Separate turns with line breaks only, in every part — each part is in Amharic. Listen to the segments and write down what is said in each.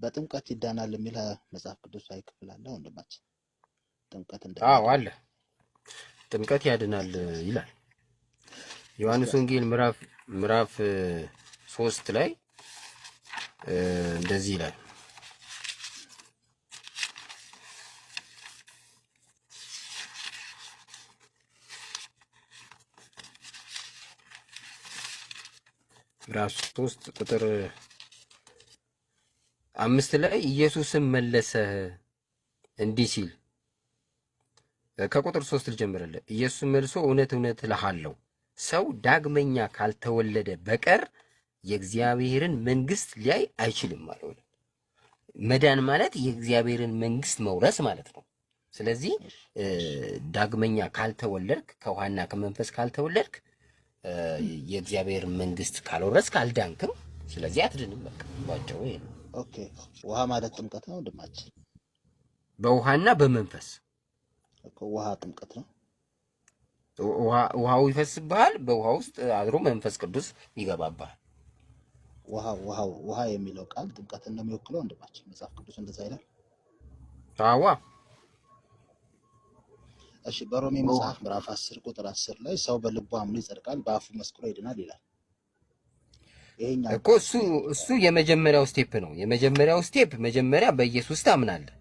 በጥምቀት ይዳናል የሚል መጽሐፍ ቅዱሳዊ ክፍል አለ ወንድማችን? ጥምቀት
አዎ አለ። ጥምቀት ያድናል ይላል ዮሐንስ ወንጌል ምዕራፍ 3 ላይ እንደዚህ ይላል። ምዕራፍ 3 ቁጥር 5 ላይ ኢየሱስም መለሰ እንዲህ ሲል፣ ከቁጥር 3 ልጀምርልህ። ኢየሱስ መልሶ እውነት እውነት እልሃለሁ ሰው ዳግመኛ ካልተወለደ በቀር የእግዚአብሔርን መንግሥት ሊያይ አይችልም ማለት ነው። መዳን ማለት የእግዚአብሔርን መንግሥት መውረስ ማለት ነው። ስለዚህ ዳግመኛ ካልተወለድክ፣ ከውሃና ከመንፈስ ካልተወለድክ የእግዚአብሔር መንግሥት ካልወረስክ አልዳንክም። ስለዚህ አትድንም። በቃ ባጭሩ ይሄ ነው።
ኦኬ። ውሃ ማለት ጥምቀት ነው ወንድማችን?
በውሃና በመንፈስ
እኮ ውሃ ጥምቀት ነው።
ውሃው ይፈስብሃል፣ በውሃ ውስጥ አድሮ መንፈስ ቅዱስ ይገባብሃል።
ውሃ የሚለው ቃል ጥምቀት እንደሚወክለው ወንድማችን መጽሐፍ ቅዱስ እንደዛ ይላል።
አዋ
እሺ፣ በሮሜ መጽሐፍ ምዕራፍ 10 ቁጥር 10 ላይ ሰው በልቡ አምኖ ይጸድቃል፣ በአፉ መስክሮ ይድናል ይላል። ይሄኛው
እኮ እሱ የመጀመሪያው ስቴፕ ነው። የመጀመሪያው ስቴፕ መጀመሪያ በኢየሱስ ታምናለህ።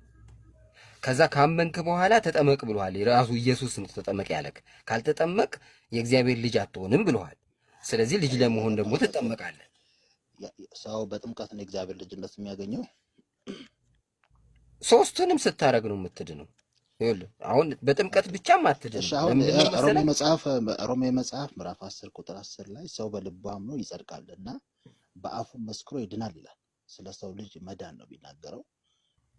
ከዛ ካመንክ በኋላ ተጠመቅ ብሏል። ራሱ ኢየሱስ ነው ተጠመቅ ያለክ። ካልተጠመቅ የእግዚአብሔር ልጅ አትሆንም ብሏል። ስለዚህ ልጅ ለመሆን ደግሞ ትጠመቃለህ።
ሰው በጥምቀት ነው የእግዚአብሔር ልጅነት የሚያገኘው።
ሶስቱንም ስታረግ ነው የምትድነው። ይኸውልህ አሁን በጥምቀት ብቻም አትድንም።
እሺ፣ አሁን ሮሜ መጽሐፍ ምዕራፍ 10 ቁጥር 10 ላይ ሰው በልቡ አምኖ ይጸድቃልና በአፉ መስክሮ ይድናል ይላል። ስለ ሰው ልጅ መዳን ነው የሚናገረው።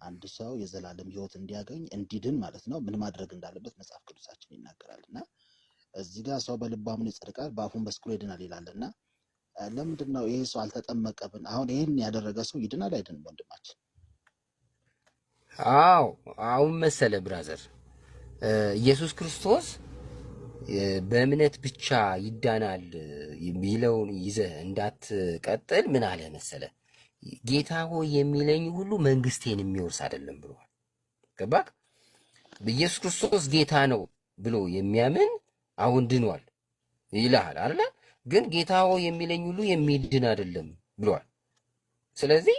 አንድ ሰው የዘላለም ሕይወት እንዲያገኝ እንዲድን ማለት ነው ምን ማድረግ እንዳለበት መጽሐፍ ቅዱሳችን ይናገራልና እዚህ ጋር ሰው በልቡ አምኖ ይጸድቃል በአፉ መስክሮ ይድናል ይላልና ለምንድን ነው ይሄ ሰው አልተጠመቀብን? አሁን ይሄን ያደረገ ሰው ይድናል አይድንም ወንድማችን?
አዎ አሁን መሰለ ብራዘር፣ ኢየሱስ ክርስቶስ በእምነት ብቻ ይዳናል የሚለውን ይዘህ እንዳትቀጥል ምን አለ መሰለ፣ ጌታ ሆይ የሚለኝ ሁሉ መንግስቴን የሚወርስ አይደለም ብሏል። ገባክ? በኢየሱስ ክርስቶስ ጌታ ነው ብሎ የሚያምን አሁን ድኗል ይልሃል አይደለ? ግን ጌታ ሆይ የሚለኝ ሁሉ የሚድን አይደለም ብሏል። ስለዚህ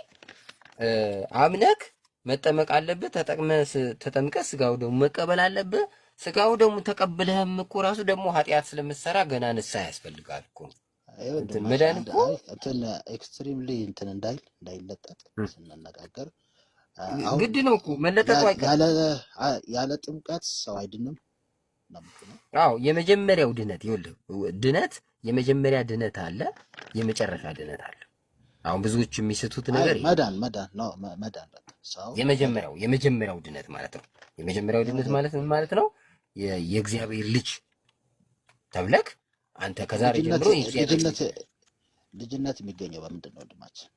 አምነክ መጠመቅ አለብህ። ተጠምቀህ ስጋው ደግሞ መቀበል አለብህ። ስጋው ደግሞ ተቀብለህም እኮ ራሱ ደግሞ ኃጢአት ስለምትሰራ ገና ንስሐ ያስፈልጋል እኮ። መዳን እኮ
ኤክስትሪምሊ እንዳይለጠጥ ስንነጋገር
ግድ ነው እኮ መለጠጡ አይቀርም።
ያለ ጥምቀት ሰው አይድንም።
አዎ የመጀመሪያው ድነት ይኸውልህ፣ ድነት የመጀመሪያ ድነት አለ፣ የመጨረሻ ድነት አለ። አሁን ብዙዎች የሚስቱት ነገር
መዳን ሰው
የመጀመሪያው ድነት ማለት ነው። የመጀመሪያው ድነት ማለት ምን ማለት ነው? የእግዚአብሔር ልጅ ተብለክ አንተ ከዛሬ ጀምሮ
ልጅነት የሚገኘው በምንድን ነው ወንድማችን?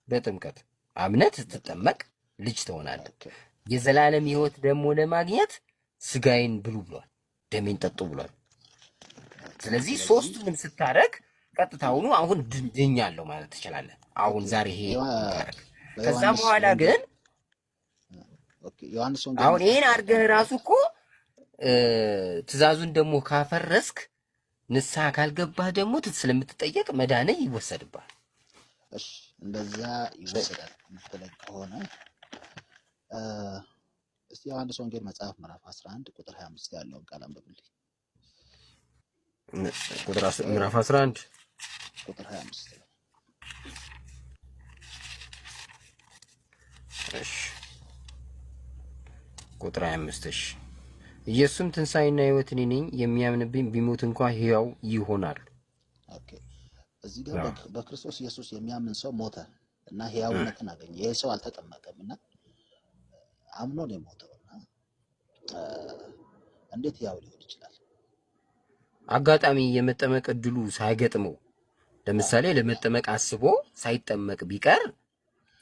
በጥምቀት አምነት ስትጠመቅ ልጅ ትሆናለህ። የዘላለም ሕይወት ደግሞ ለማግኘት ስጋዬን ብሉ ብሏል፣ ደሜን ጠጡ ብሏል። ስለዚህ ሶስቱንም ስታረግ ቀጥታውኑ አሁን ድኛለሁ ማለት ትችላለህ። አሁን ዛሬ ይሄ ከዛ በኋላ ግን አሁን ይሄን አድርገህ ራሱ እኮ ትእዛዙን ደግሞ ካፈረስክ ንስሐ ካልገባህ ደግሞ ስለምትጠየቅ መዳንህ ይወሰድብሃል።
እሺ እንደዛ ይወሰዳል የምትለኝ ከሆነ እስቲ ዮሐንስ ወንጌል መጽሐፍ ምዕራፍ 11 ቁጥር 25 ያለውን ቃል አንብብልኝ።
ምዕራፍ 11
ቁጥር 25
እሺ ቁጥር 25 እሺ። ኢየሱስም ትንሣኤና ሕይወት እኔ ነኝ፣ የሚያምንብኝ ቢሞት እንኳ ሕያው ይሆናል።
ኦኬ፣ እዚህ ጋር በክርስቶስ ኢየሱስ የሚያምን ሰው ሞተ እና ሕያውነትን አገኘ። ይሄ ሰው አልተጠመቀም እና አምኖ ነው የሞተው እና እንዴት ሕያው ሊሆን ይችላል?
አጋጣሚ የመጠመቅ እድሉ ሳይገጥመው ለምሳሌ ለመጠመቅ አስቦ ሳይጠመቅ ቢቀር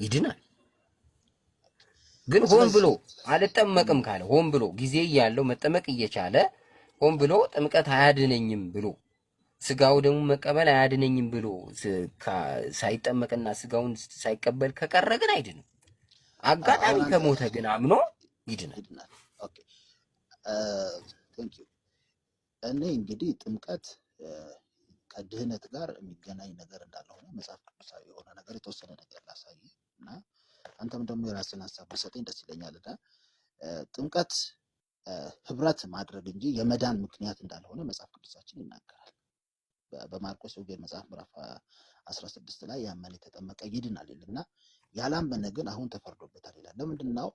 ይድናል። ግን ሆን ብሎ አልጠመቅም ካለ ሆን ብሎ ጊዜ እያለው መጠመቅ እየቻለ ሆን ብሎ ጥምቀት አያድነኝም ብሎ ስጋው ደግሞ መቀበል አያድነኝም ብሎ ሳይጠመቅና ስጋውን ሳይቀበል ከቀረ ግን አይድንም። አጋጣሚ
አሁን አንተ
ከሞተ ግን አምኖ ይድናል።
ይድናል። ኦኬ ቴንክ ዩ። እኔ እንግዲህ ጥምቀት ከድህነት ጋር የሚገናኝ ነገር እንዳልሆነ መጽሐፍ ቅዱሳዊ የሆነ ነገር የተወሰነ ነገር ላሳይ እና አንተም ደግሞ የራስን ሀሳብ ብሰጠኝ ደስ ይለኛል። እና ጥምቀት ህብረት ማድረግ እንጂ የመዳን ምክንያት እንዳልሆነ መጽሐፍ ቅዱሳችን ይናገራል። በማርቆስ ወንጌል መጽሐፍ ምዕራፍ 16 ላይ ያመነ የተጠመቀ ይድናል ይልና ያላመነ ግን አሁን ተፈርዶበታል ይላል። ለምንድን ነው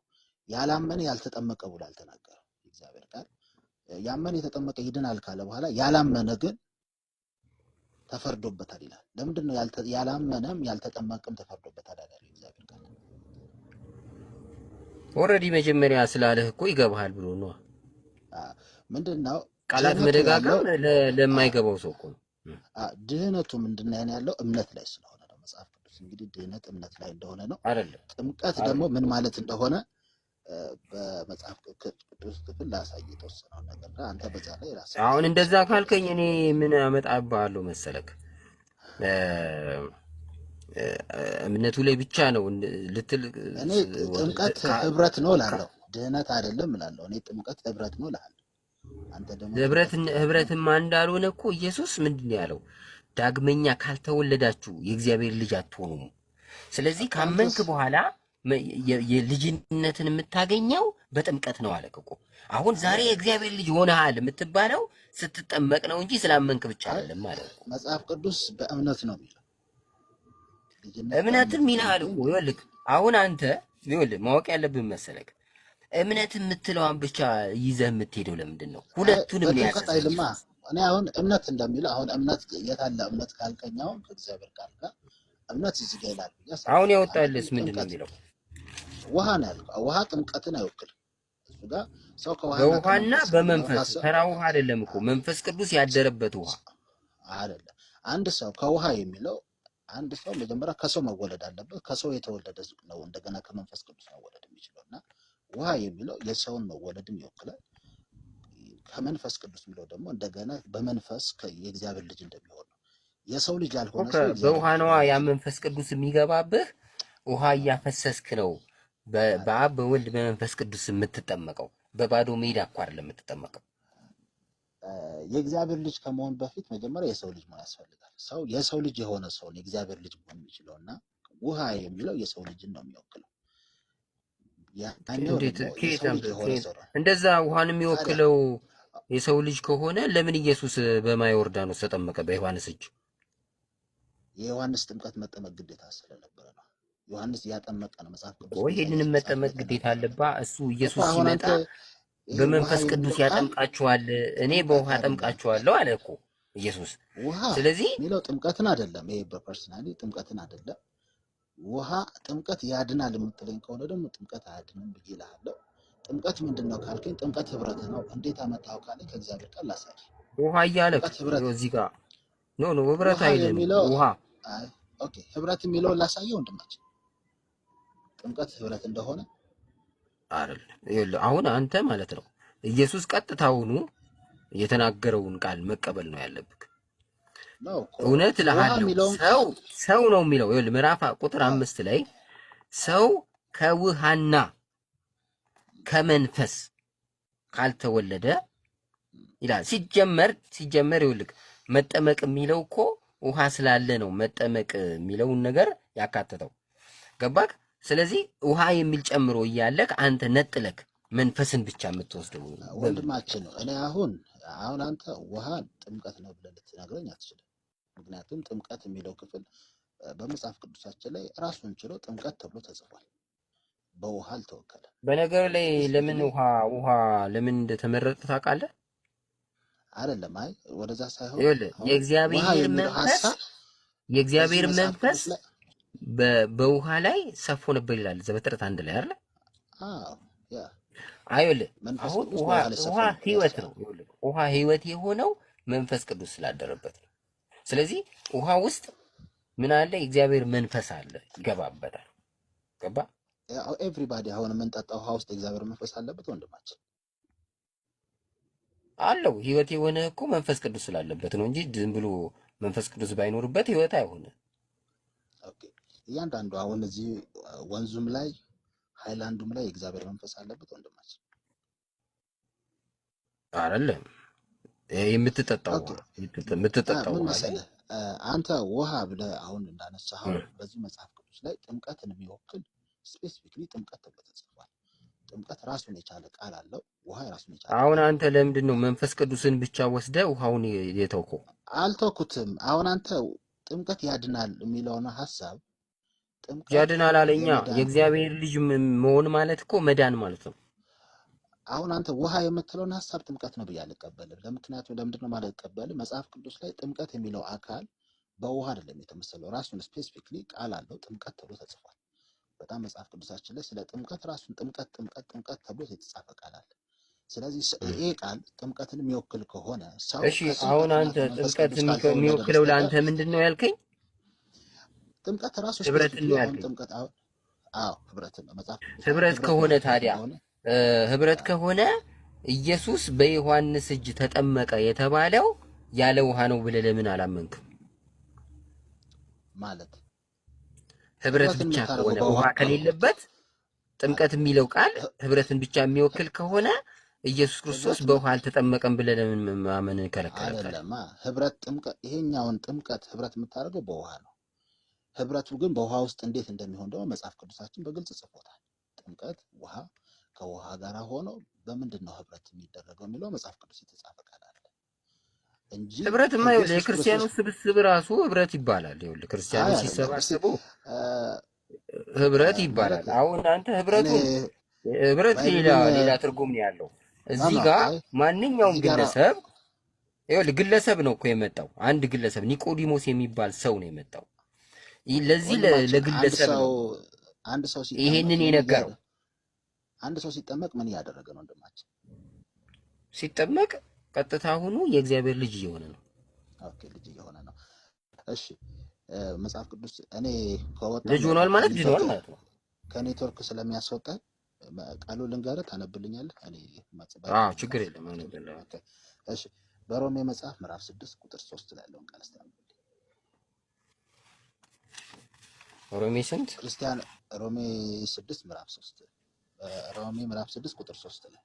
ያላመነ ያልተጠመቀ ብሎ አልተናገረም? እግዚአብሔር ቃል ያመነ የተጠመቀ ይድናል ካለ በኋላ ያላመነ ግን ተፈርዶበታል ይላል። ለምንድን ነው ያላመነም ያልተጠመቀም ተፈርዶበታል ያለው እግዚአብሔር ቃል?
ኦልሬዲ መጀመሪያ ስላለህ እኮ ይገባሃል ብሎ ነው።
ምንድነው
ቃላት መደጋገም ለማይገባው ሰው እኮ ነው።
ድህነቱ ምንድነው ያለው? እምነት ላይ ስለሆነ ነው። መጽሐፍ ቅዱስ እንግዲህ ድህነት እምነት ላይ እንደሆነ ነው አይደለም። ጥምቀት ደግሞ ምን ማለት እንደሆነ በመጽሐፍ ቅዱስ ክፍል ላሳይ የተወሰነው ነገር አንተ በዛ ላይ ራስህ
አሁን እንደዛ ካልከኝ እኔ ምን አመጣብሃለሁ መሰለክ? እምነቱ ላይ ብቻ ነው ልትል።
እኔ ጥምቀት ህብረት ነው እላለሁ፣ ድህነት አይደለም እላለሁ። እኔ ጥምቀት ህብረት ነው እላለሁ። አንተ ደግሞ
ህብረትማ እንዳልሆነ እኮ ኢየሱስ ምንድን ነው ያለው? ዳግመኛ ካልተወለዳችሁ የእግዚአብሔር ልጅ አትሆኑም። ስለዚህ ካመንክ በኋላ የልጅነትን የምታገኘው በጥምቀት ነው አለ እኮ። አሁን ዛሬ የእግዚአብሔር ልጅ ሆነሃል የምትባለው ስትጠመቅ ነው እንጂ ስላመንክ ብቻ አይደለም ማለት ነው።
መጽሐፍ ቅዱስ በእምነት ነው የሚለው።
እምነትን ይልሃል እኮ። ይኸውልህ አሁን አንተ ይኸውልህ ማወቅ ያለብን መሰለክ፣ እምነት የምትለዋን ብቻ ይዘህ የምትሄደው ለምንድን ነው? ሁለቱንም
ያሰልማ። እኔ አሁን እምነት እንደሚለው አሁን እምነት የታለ እምነት ካልከኛው ከእግዚአብሔር ቃል ጋር እምነት እዚህ ጋር ይላል።
አሁን ያወጣልስ ምንድን ነው የሚለው?
ውሃ ነው ያልከው። ውሃ ጥምቀትን አይወክልም። እሱ ጋር ሰው
በውሃና በመንፈስ ተራ ውሃ አይደለም እኮ መንፈስ ቅዱስ ያደረበት ውሃ
አይደለም። አንድ ሰው ከውሃ የሚለው አንድ ሰው መጀመሪያ ከሰው መወለድ አለበት። ከሰው የተወለደ ነው እንደገና ከመንፈስ ቅዱስ መወለድ የሚችለው እና ውሃ የሚለው የሰውን መወለድም ይወክላል። ከመንፈስ ቅዱስ የሚለው ደግሞ እንደገና በመንፈስ የእግዚአብሔር ልጅ እንደሚሆን ነው። የሰው ልጅ ያልሆነ ሰው
በውሃ ነዋ ያ መንፈስ ቅዱስ የሚገባብህ። ውሃ እያፈሰስክ ነው በአብ በወልድ በመንፈስ ቅዱስ የምትጠመቀው። በባዶ ሜዳ እኮ አይደለም የምትጠመቀው።
የእግዚአብሔር ልጅ ከመሆን በፊት መጀመሪያ የሰው ልጅ መሆን ያስፈልጋል። ሰው የሰው ልጅ የሆነ ሰው ነው የእግዚአብሔር ልጅ መሆን የሚችለው እና ውሃ የሚለው የሰው ልጅን ነው የሚወክለው።
እንደዛ ውሃን የሚወክለው የሰው ልጅ ከሆነ ለምን ኢየሱስ በማየ ዮርዳኖስ ተጠመቀ በዮሐንስ እጅ?
የዮሐንስ ጥምቀት መጠመቅ ግዴታ ስለነበረ ነው። ዮሐንስ ያጠመቀ ነው መጽሐፍ ቅዱስ።
ይሄንንም መጠመቅ ግዴታ አለባ። እሱ ኢየሱስ ሲመጣ በመንፈስ ቅዱስ ያጠምቃችኋል፣ እኔ በውሃ አጠምቃችኋለሁ አለ እኮ ኢየሱስ። ስለዚህ
የሚለው ጥምቀትን አይደለም። ይሄ በፐርሰናሊ ጥምቀትን አይደለም። ውሃ ጥምቀት ያድናል የምትለኝ ከሆነ ደግሞ ጥምቀት አያድንም ብዬ እልሃለሁ። ጥምቀት ምንድን ነው ካልከኝ ጥምቀት ህብረት ነው። እንዴት አመጣው ካለኝ ከእግዚአብሔር ቃል ላሳይ።
ውሃ እያለ እዚህ ጋር ኖ ህብረት አይደለም ውሃ።
ኦኬ ህብረት የሚለውን ላሳየው ወንድማችን። ጥምቀት ህብረት እንደሆነ
አይደለም። አሁን አንተ ማለት ነው ኢየሱስ ቀጥታውኑ የተናገረውን ቃል መቀበል ነው ያለብህ። እውነት እልሃለሁ ሰው ነው የሚለው ምዕራፍ ቁጥር 5 ላይ ሰው ከውሃና ከመንፈስ ካልተወለደ ይላል። ሲጀመር ይኸውልህ መጠመቅ የሚለው እኮ ውሃ ስላለ ነው መጠመቅ የሚለውን ነገር ያካተተው። ገባክ? ስለዚህ ውሃ የሚል ጨምሮ እያለክ አንተ ነጥለክ መንፈስን ብቻ የምትወስደው
ወንድማችን ነው። እኔ አሁን አንተ ውሃ ጥምቀት ነው ብለህ ልትነግረኝ አትችልም። ምክንያቱም ጥምቀት የሚለው ክፍል በመጽሐፍ ቅዱሳችን ላይ ራሱን ችሎ ጥምቀት ተብሎ ተጽፏል። በውሃ አልተወከለም።
በነገር ላይ ለምን ውሃ ለምን እንደተመረጠ ታውቃለህ?
አይደለም ወደዛ ሳይሆን
የእግዚአብሔር መንፈስ በውሃ ላይ ሰፎ ነበር ይላል ዘፍጥረት 1 ላይ አይደል? አሁን ውሃ ህይወት ነው። ውሃ ህይወት የሆነው መንፈስ ቅዱስ ስላደረበት ነው። ስለዚህ ውሃ ውስጥ ምን አለ? የእግዚአብሔር መንፈስ አለ፣ ይገባበታል። ገባ?
ኤቭሪባዲ አሁን የምንጠጣው ውሃ ውስጥ የእግዚአብሔር መንፈስ አለበት ወንድማችን
አለው። ህይወት የሆነ እኮ መንፈስ ቅዱስ ስላለበት ነው እንጂ ዝም ብሎ መንፈስ ቅዱስ ባይኖርበት ህይወት አይሆንም።
ኦኬ እያንዳንዱ አሁን እዚህ ወንዙም ላይ ሃይላንዱም ላይ የእግዚአብሔር መንፈስ አለበት ወንድማችን።
አይደለም የምትጠጣው
ኦኬ
የምትጠጣው
ምን
ውሃ ላይ
መሰለህ አንተ ውሃ ብለህ አሁን እንዳነሳኸው በዚህ መጽሐፍ ቅዱስ ላይ ጥምቀትን የሚወክል ስፔሲፊክሊ ጥምቀት ተብሎ ተጽፏል። ጥምቀት ራሱን የቻለ ቃል አለው። ውሃ ራሱን የቻለ
አሁን
ቃል
አንተ
አለው።
ለምንድን ነው መንፈስ ቅዱስን ብቻ ወስደህ ውሃውን የተውከው?
አልተውኩትም። አሁን አንተ ጥምቀት ያድናል የሚለውን ሀሳብ ጥምቀት
ያድናል አለኛ።
የመዳን
የእግዚአብሔር ልጅ መሆን ማለት እኮ መዳን ማለት ነው።
አሁን አንተ ውሃ የምትለውን ሀሳብ ጥምቀት ነው ብዬ አልቀበልም። ለምክንያቱም ለምንድን ነው የማልቀበልም? መጽሐፍ ቅዱስ ላይ ጥምቀት የሚለው አካል በውሃ አይደለም የተመሰለው። ራሱን ስፔሲፊክሊ ቃል አለው ጥምቀት ተብሎ ተጽፏል። በጣም መጽሐፍ ቅዱሳችን ላይ ስለ ጥምቀት ራሱን ጥምቀት ተብሎ የተጻፈ ቃል አለ። ስለዚህ ይሄ ቃል ጥምቀትን የሚወክል ከሆነ ሰው
እሺ አሁን አንተ ጥምቀት የሚወክለው ለአንተ ምንድን ነው ያልከኝ?
ጥምቀት ራሱ
ህብረትን ነው ያልከኝ?
ጥምቀት ህብረትን ነው መጽሐፍ ቅዱስ
ህብረት ከሆነ ታዲያ ህብረት ከሆነ ኢየሱስ በዮሐንስ እጅ ተጠመቀ የተባለው ያለ ውሃ ነው ብለህ ለምን አላመንክም?
ማለት
ህብረት ብቻ ከሆነ ውሃ ከሌለበት ጥምቀት የሚለው ቃል ህብረትን ብቻ የሚወክል ከሆነ ኢየሱስ ክርስቶስ በውሃ አልተጠመቀም ብለህ ለምን ማመን ከለከለ?
አይደለም ህብረት ጥምቀት ይሄኛውን ጥምቀት ህብረት የምታደርገው በውሃ ነው። ህብረቱ ግን በውሃ ውስጥ እንዴት እንደሚሆን ደግሞ መጽሐፍ ቅዱሳችን በግልጽ ጽፎታል። ጥምቀት ውሃ ከውሃ ጋር ሆኖ በምንድን ነው ህብረት የሚደረገው የሚለው መጽሐፍ ቅዱስ የተጻፈ ቃል አለ እንጂ
ህብረትማ ይኸውልህ የክርስቲያኖች ስብስብ ራሱ ህብረት ይባላል። ይኸውልህ ክርስቲያኖች ሲሰባሰቡ ህብረት ይባላል። አሁን አንተ ህብረት ሌላ ትርጉም ነው ያለው። እዚህ ጋር ማንኛውም ግለሰብ ይኸውልህ ግለሰብ ነው እኮ የመጣው። አንድ ግለሰብ ኒቆዲሞስ የሚባል ሰው ነው የመጣው። ለዚህ ለግለሰብ ነው
አንድ ሰው
ይሄንን የነገረው።
አንድ ሰው ሲጠመቅ ምን እያደረገ ነው ወንድማችን?
ሲጠመቅ ቀጥታ ሆኖ የእግዚአብሔር ልጅ እየሆነ ነው።
ኦኬ ልጅ እየሆነ ነው። እሺ መጽሐፍ ቅዱስ እኔ ከወጣ
ልጅ ሆኗል ማለት ድኗል ማለት ነው።
ከኔትወርክ ስለሚያስወጣኝ ቃሉ ልንገርህ ታነብልኛለህ? እኔ
ችግር የለም አነብልሃለሁ።
እሺ በሮሜ መጽሐፍ ምዕራፍ 6 ቁጥር 3 ላይ ያለውን ቃል አስተምሩልኝ።
ሮሜ ስንት?
ክርስቲያን ሮሜ 6 ምዕራፍ 3 ሮሜ ምዕራፍ 6 ቁጥር 3 ላይ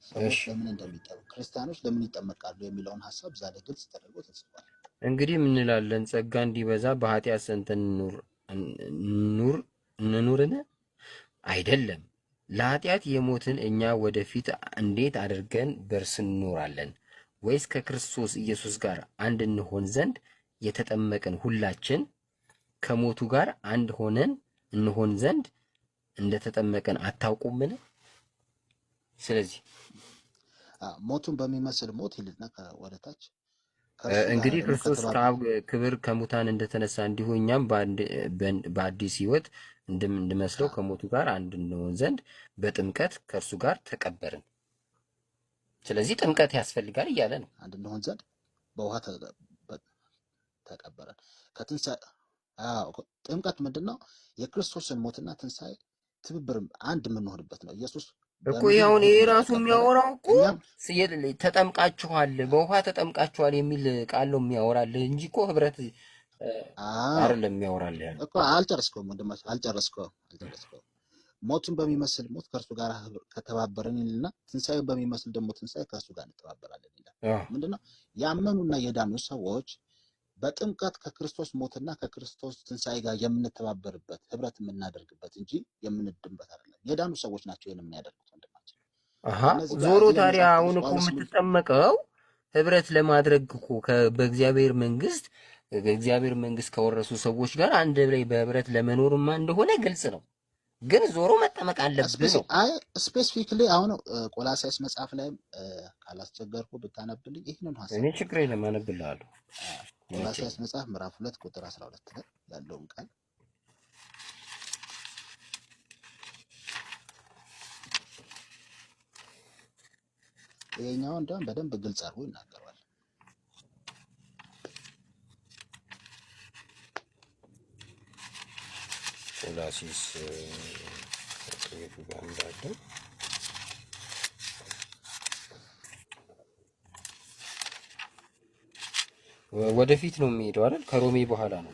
ሰዎች ለምን እንደሚጠመቁ ክርስቲያኖች ለምን ይጠመቃሉ የሚለውን ሐሳብ ዛሬ ግልጽ ተደርጎ ተጽፏል።
እንግዲህ ምን እንላለን? ጸጋ እንዲበዛ በኃጢአት ጸንተን እንኑርን? አይደለም። ለኃጢአት የሞትን እኛ ወደፊት እንዴት አድርገን በእርሱ እንኖራለን? ወይስ ከክርስቶስ ኢየሱስ ጋር አንድ እንሆን ዘንድ የተጠመቅን ሁላችን ከሞቱ ጋር አንድ ሆነን እንሆን ዘንድ እንደተጠመቅን አታውቁምን? ስለዚህ
ሞቱን በሚመስል ሞት ይልና ወደታች
እንግዲህ ክርስቶስ ከአብ ክብር ከሙታን እንደተነሳ እንዲሁ እኛም በአዲስ ሕይወት እንድመስለው ከሞቱ ጋር አንድ እንሆን ዘንድ በጥምቀት ከእርሱ ጋር ተቀበርን። ስለዚህ ጥምቀት ያስፈልጋል እያለ ነው።
አንድ እንሆን ዘንድ በውሃ ተቀበረን። ጥምቀት ምንድን ነው? የክርስቶስን ሞትና ትንሣኤ ትብብር አንድ የምንሆንበት ነው። ኢየሱስ
እኮ ይሁን ይሄ ራሱ የሚያወራው እኮ ተጠምቃችኋል፣ በውሃ ተጠምቃችኋል የሚል ቃል ነው የሚያወራልህ እንጂ እኮ ህብረት አይደለም የሚያወራልህ ያለው
እኮ። አልጨረስከውም ወንድማችን፣ አልጨረስከውም። ሞቱን በሚመስል ሞት ከእርሱ ጋር ከተባበረን ይልና ትንሣኤውን በሚመስል ደግሞ ትንሣኤ ከእርሱ ጋር እንተባበራለን ይላል። ምንድነው? ያመኑና የዳኑ ሰዎች በጥምቀት ከክርስቶስ ሞትና ከክርስቶስ ትንሣኤ ጋር የምንተባበርበት ህብረት የምናደርግበት እንጂ የምንድንበት አይደለም። የዳኑ ሰዎች ናቸው ይሄን የሚያደርጉት ወንድማችን።
ዞሮ ታዲያ አሁን እኮ የምትጠመቀው ህብረት ለማድረግ እኮ በእግዚአብሔር መንግስት ከወረሱ ሰዎች ጋር አንድ ላይ በህብረት ለመኖርማ እንደሆነ ግልጽ ነው። ግን ዞሮ መጠመቅ አለብህ ነው።
ስፔሲፊክሊ አሁን ቆላስይስ መጽሐፍ ላይ ካላስቸገርኩ ብታነብልኝ ይህንን ሐሳብ
እኔ ችግር የለም አነብልሃለሁ።
ቆላስይስ መጽሐፍ ምዕራፍ 2 ቁጥር 12 ላይ ያለውን ቃል ይሄኛው እንደውም በደንብ ግልጽ አድርጎ ይናገራል።
ቆላስይስ ከየቱ ጋር እንዳለ ወደፊት ነው የሚሄደው አይደል? ከሮሜ በኋላ ነው።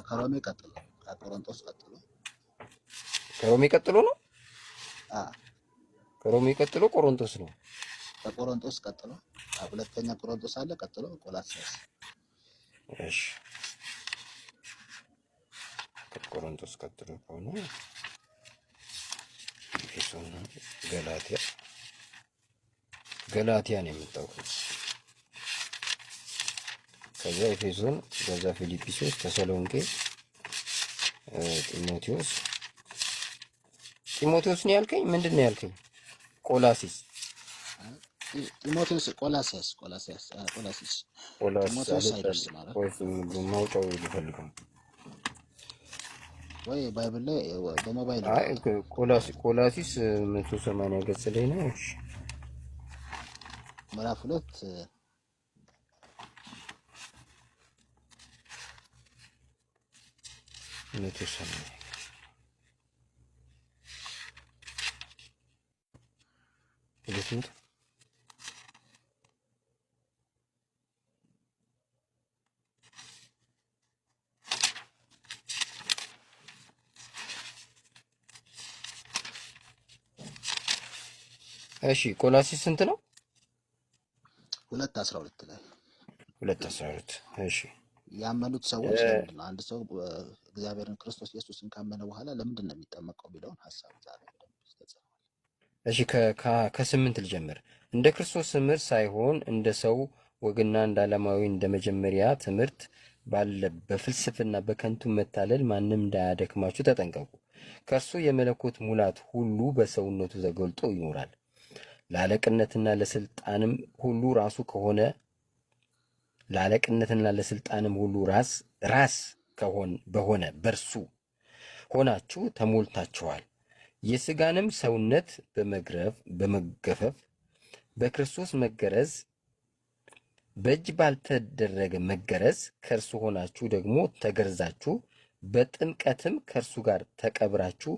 ከሮሜ ቀጥሎ ከቆሮንቶስ ቀጥሎ
ከሮሜ ቀጥሎ ነው።
አ
ከሮሜ ቀጥሎ ቆሮንቶስ ነው።
ከቆሮንቶስ ቀጥሎ ሁለተኛ ቆሮንቶስ አለ፣ ቀጥሎ ቆላስይስ።
እሺ ከቆሮንቶስ ቀጥሎ ከሆነ ኤፌሶን፣ ገላትያ ነው የመጣው። ከዛ ኤፌሶን፣ ከዛ ፊልጵስዩስ፣ ተሰሎንቄ፣ ጢሞቴዎስ ነው ያልከኝ? ምንድን ነው ያልከኝ? ቆላሲስ
ጢሞቴዎስ፣ ቆላስይስ ጢሞቴዎስ አይደርስ ማለት
ማውጫው ልፈልገው
ወይ ባይብል ላይ በሞባይል
አይ ቆላሲስ 180 ገጽ ላይ ነው። እሺ
ምዕራፍ 2
180 ሁለት እሺ ቆላሲስ ስንት ነው?
2:12 ላይ
2:12 እሺ
ያመኑት ሰዎች ለምንድን ነው አንድ ሰው እግዚአብሔርን ክርስቶስ ኢየሱስን ካመነ በኋላ ለምንድን ነው የሚጠመቀው የሚለውን ሐሳብ ዛሬ ተጽፏል።
እሺ ከስምንት ልጀምር። እንደ ክርስቶስ ትምህርት ሳይሆን እንደ ሰው ወግና እንደ ዓለማዊ እንደ መጀመሪያ ትምህርት ባለ በፍልስፍና በከንቱ መታለል ማንም እንዳያደክማችሁ ተጠንቀቁ። ከእርሱ የመለኮት ሙላት ሁሉ በሰውነቱ ተገልጦ ይኖራል። ለአለቅነትና ለስልጣንም ሁሉ ራሱ ከሆነ ለአለቅነትና ለስልጣንም ሁሉ ራስ በሆነ በርሱ ሆናችሁ ተሞልታችኋል። የሥጋንም ሰውነት በመገፈፍ በክርስቶስ መገረዝ በእጅ ባልተደረገ መገረዝ ከእርሱ ሆናችሁ ደግሞ ተገርዛችሁ በጥምቀትም ከእርሱ ጋር ተቀብራችሁ